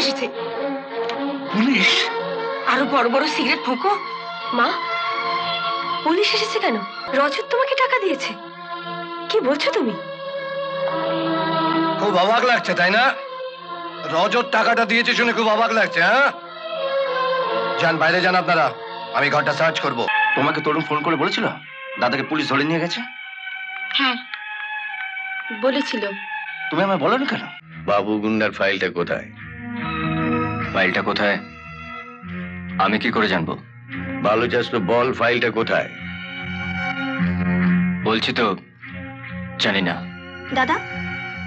এসেছে। পুলিশ? আরো বড় বড় সিগারেট ফুঁকো। মা, পুলিশ এসেছে কেন? রজত তোমাকে টাকা দিয়েছে। কি বলছো তুমি? খুব অবাক লাগছে তাই না? রজত টাকাটা দিয়েছে শুনে খুব অবাক লাগছে। হ্যাঁ, যান বাইরে যান আপনারা, আমি ঘরটা সার্চ করব। তোমাকে তরুণ ফোন করে বলেছিল দাদাকে পুলিশ ধরে নিয়ে গেছে? হ্যাঁ বলেছিল। তুমি আমায় বলোনি কেন? বাবু গুন্ডার ফাইলটা কোথায়? ফাইলটা কোথায় আমি কি করে জানবো? ভালো চাস তো বল, ফাইলটা কোথায়? বলছি তো জানি না। দাদা,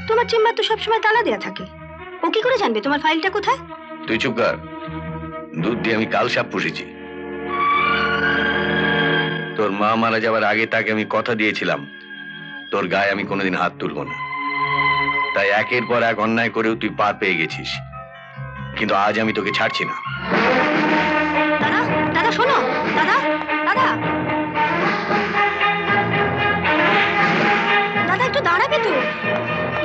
তোমার চেম্বার তো সবসময় তালা দেয়া থাকে, ও কি করে জানবে তোমার ফাইলটা কোথায়? তুই চুপ কর। দুধ দিয়ে আমি কাল সাপ পুষেছি। তোর মা মারা যাবার আগে তাকে আমি কথা দিয়েছিলাম তোর গায়ে আমি কোনোদিন হাত তুলবো না। তাই একের পর এক অন্যায় করেও তুই পার পেয়ে গেছিস, কিন্তু আজ আমি তোকে ছাড়ছি না। দাদা, দাদা শোনো, দাদা, দাদা, দাদা একটু দাঁড়াবে তো?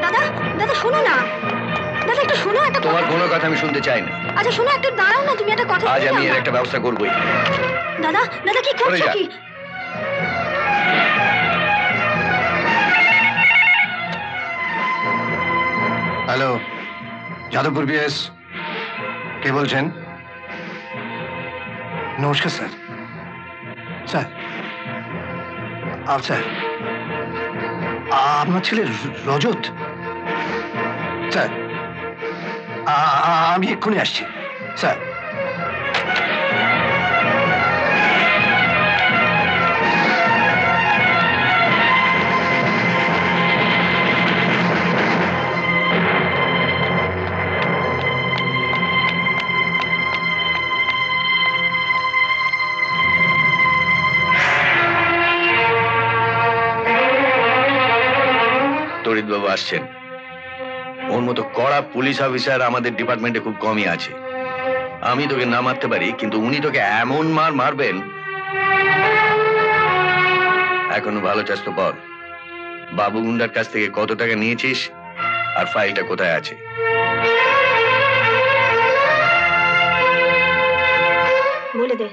দাদা, দাদা শোনো না, দাদা একটু শোনো একটা তোমার কথা। কোনো কথা আমি শুনতে চাই না। আচ্ছা শোনো, একটু দাঁড়াও না, তুমি একটা কথা আজ শুনে আমি যাও এর না। একটা ব্যবস্থা করবোই। দাদা, দাদা কি সরে করছো যা। কি? হ্যালো, যাদবপুর বিএস, কে বলছেন? নমস্কার স্যার। স্যার, স্যার আপনার ছেলে রজত? স্যার আমি এক্ষুনি আসছি স্যার। তড়িৎবাবু আসছেন। ওর মতো কড়া পুলিশ অফিসার আমাদের ডিপার্টমেন্টে খুব কমই আছে। আমি তোকে না মারতে পারি, কিন্তু উনি তোকে এমন মার মারবেন। এখনো ভালো চাস তো বল, বাবু গুন্ডার কাছ থেকে কত টাকা নিয়েছিস আর ফাইলটা কোথায় আছে? বলে দে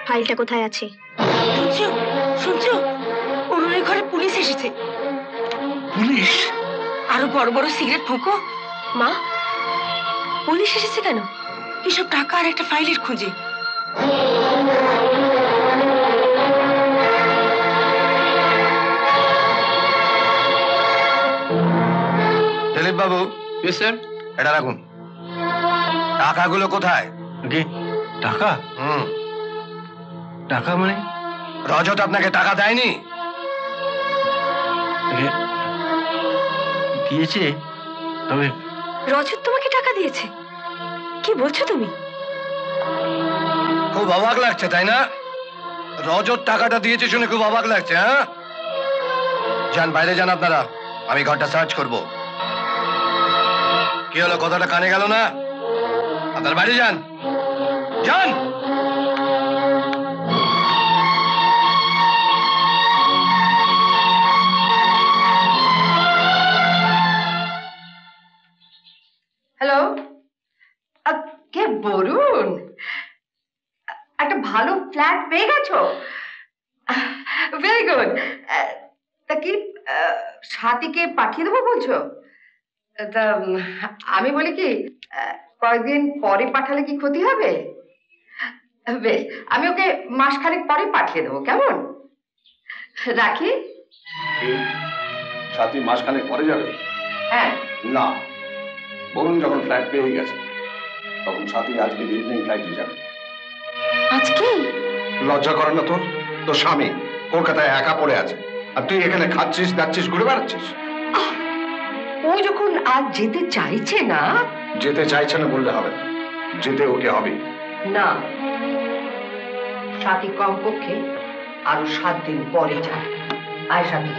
ফাইলটা কোথায় আছে। শুনছো শুনছো, অরুণের ঘরে পুলিশ এসেছে। পুলিশ? আরো বড় বড় সিগারেট ফুঁকো। মা, পুলিশ এসেছে কেন? এসব টাকা আর একটা ফাইলের খোঁজে। দিলীপ বাবু। স্যার, এটা রাখুন। টাকাগুলো কোথায়? টাকা? টাকা মানে? রজত আপনাকে টাকা দেয়নি? দিয়েছে, তবে রজত তোমাকে টাকা দিয়েছে। কি বলছো তুমি? খুব অবাক লাগছে তাই না? রজত টাকাটা দিয়েছে শুনে খুব অবাক লাগছে। হ্যাঁ, যান বাইরে যান আপনারা, আমি ঘরটা সার্চ করব। কি হলো, কথাটা কানে গেল না? আপনারা বাইরে যান, যান। হ্যালো, কে বলুন? একটা ভালো ফ্ল্যাট পেয়ে গেছো? Very good. তা কি সাথীকে পাঠিয়ে দেবো বলছো? তা আমি বলি কি, কয়েকদিন পরে পাঠালে কি ক্ষতি হবে? বেশ, আমি ওকে মাসখানেক পরে পাঠিয়ে দেবো, কেমন? রাখি। সাথী মাসখানেক পরে যাবে? হ্যাঁ। না, বরুণ যখন ফ্লাইট পেয়ে গেছে তখন সাথী আজকে ইভিনিং ফ্লাইটে যাবে। আজকে? লজ্জা করে না তোর? তোর স্বামী কলকাতায় একা পড়ে আছে, আর তুই এখানে খাচ্ছিস দাচ্ছিস ঘুরে বেড়াচ্ছিস। ও যখন আজ যেতে চাইছে না। যেতে চাইছে না বললে হবে না, যেতে ওকে হবে। না, সাথী কমপক্ষে আরো 7 দিন পরে যাবে। আয় সাথী।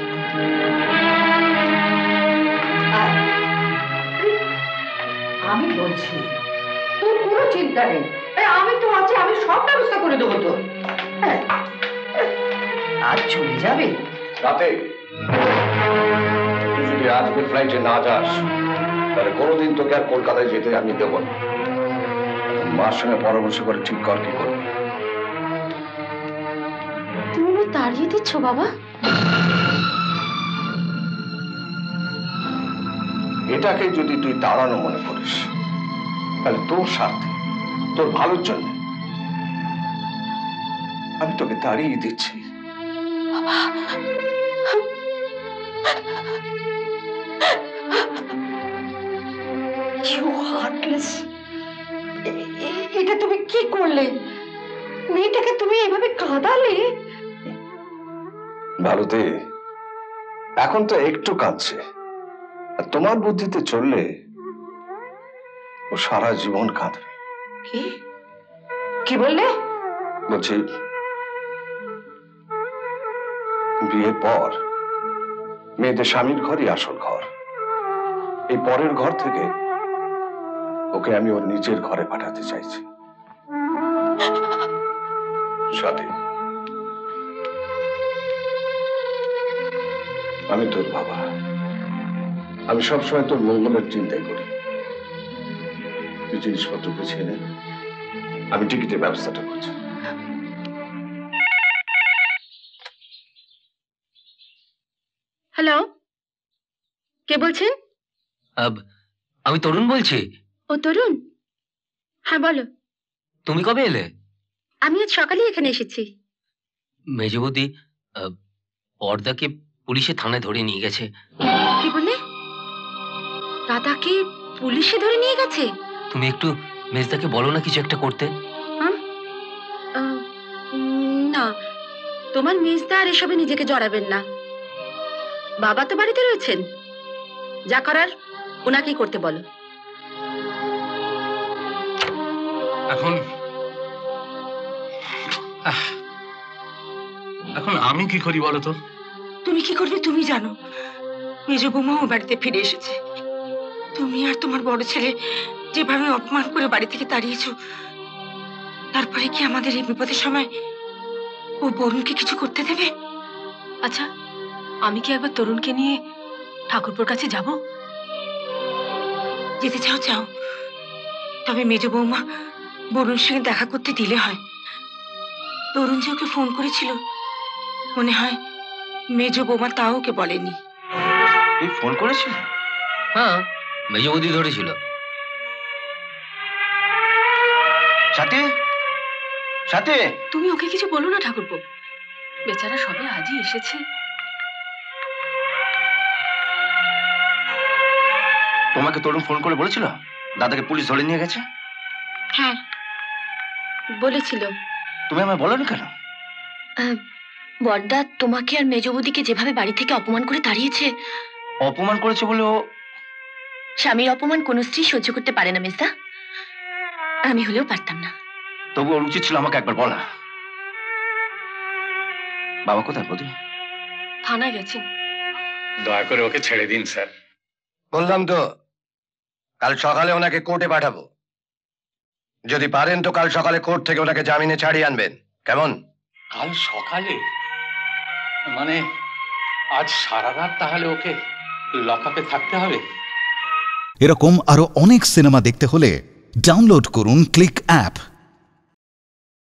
আমি বলছি তোর কোনো চিন্তা নেই, আমি তো আছি, আমি সব ব্যবস্থা করে দেবো তো। হ্যাঁ, আজ চলে যাবে রাতে তুই যদি আজকে ফ্লাইটে না যাস তাহলে কোনোদিন তোকে আর কলকাতায় যেতে আমি দেব না। মার সঙ্গে পরামর্শ করে ঠিক কর কি করবি। তুমি তাড়িয়ে দিচ্ছ বাবা? এটাকে যদি তুই তাড়ানো মনে করিস তাহলে তোর স্বার্থে, তোর ভালোর জন্য আমি তোকে তাড়িয়ে দিচ্ছি। You heartless! এটা তুমি কি করলে? মেয়েটাকে তুমি এভাবে কাঁদালে? ভারতে এখন তো একটু কাঁদছে, আর তোমার বুদ্ধিতে চললে ও সারা জীবন কাঁদবে। কি কি বললে? বলছি বিয়ের পর মেয়েদের স্বামীর ঘরই আসল ঘর। এই পরের ঘর থেকে ওকে আমি ওর নিজের ঘরে পাঠাতে চাইছি। সাথী, আমি তোর বাবা, আমি সবসময় তোর মঙ্গলের চিন্তাই করি। তুই জিনিসপত্র গুছিয়ে নে, আমি টিকিটের ব্যবস্থাটা করছি। হ্যালো, কে বলছেন? আমি তরুণ বলছি। ও তরুণ, হ্যাঁ বলো। তুমি কবে এলে? আমি আজ সকালেই এখানে এসেছি। মেজবৌদি, পর্দাকে পুলিশে থানায় ধরে নিয়ে গেছে। কি বললে? দাদাকে পুলিশে ধরে নিয়ে গেছে? তুমি একটু মেজদাকে বলো না কিছু একটা করতে। না, তোমার মেজদা আর এসবে নিজেকে জড়াবেন না। বাবা তো বাড়িতে রয়েছেন, যা করার ওনাকেই করতে বলো। এখন এখন আমি কি করি বলো তো? তুমি কি করবে তুমি জানো। মেজ বৌমাও বাড়িতে ফিরে এসেছে। তুমি আর তোমার বড় ছেলে যেভাবে অপমান করে বাড়ি থেকে তাড়িয়েছো, তারপরে কি আমাদের এই বিপদের সময় ও বরুণকে কিছু করতে দেবে? আচ্ছা, আমি কি একবার তরুণকে নিয়ে ঠাকুরপুর কাছে যাব? যেতে চাও চাও, তবে মেজ বৌমা বরুণের সঙ্গে দেখা করতে দিলে হয়। তরুণ যে ওকে ফোন করেছিল, মনে হয় মেজ বৌমা তাও ওকে বলেনি। তুই ফোন করেছিস? হ্যাঁ, মেজবৌদি ধরেছিল। সাথে সাথে তুমি ওকে কিছু বলো না ঠাকুরপো, বেচারা সবে আজই এসেছে। তোমাকে তরুণ ফোন করে বলেছিল দাদাকে পুলিশ ধরে নিয়ে গেছে? হ্যাঁ বলেছিল। তুমি আমায় বলোনি কেন? বড়দা তোমাকে আর মেজবৌদিকে যেভাবে বাড়ি থেকে অপমান করে তাড়িয়েছে। অপমান করেছে বলে ও? স্বামীর অপমান কোন স্ত্রী সহ্য করতে পারে না মেজদা, আমি হলেও পারতাম না। তবু ওর উচিত ছিল আমাকে একবার বলা। বাবা কোথায় বৌদি? থানায় গেছেন। দয়া করে ওকে ছেড়ে দিন স্যার। বললাম তো কাল সকালে ওনাকে কোর্টে পাঠাবো। যদি পারেন তো কাল সকালে কোর্ট থেকে ওনাকে জামিনে ছাড়িয়ে আনবেন, কেমন? কাল সকালে মানে আজ সারা রাত তাহলে ওকে লকআপে থাকতে হবে? এরকম আরো অনেক সিনেমা দেখতে হলে ডাউনলোড করুন ক্লিক অ্যাপ।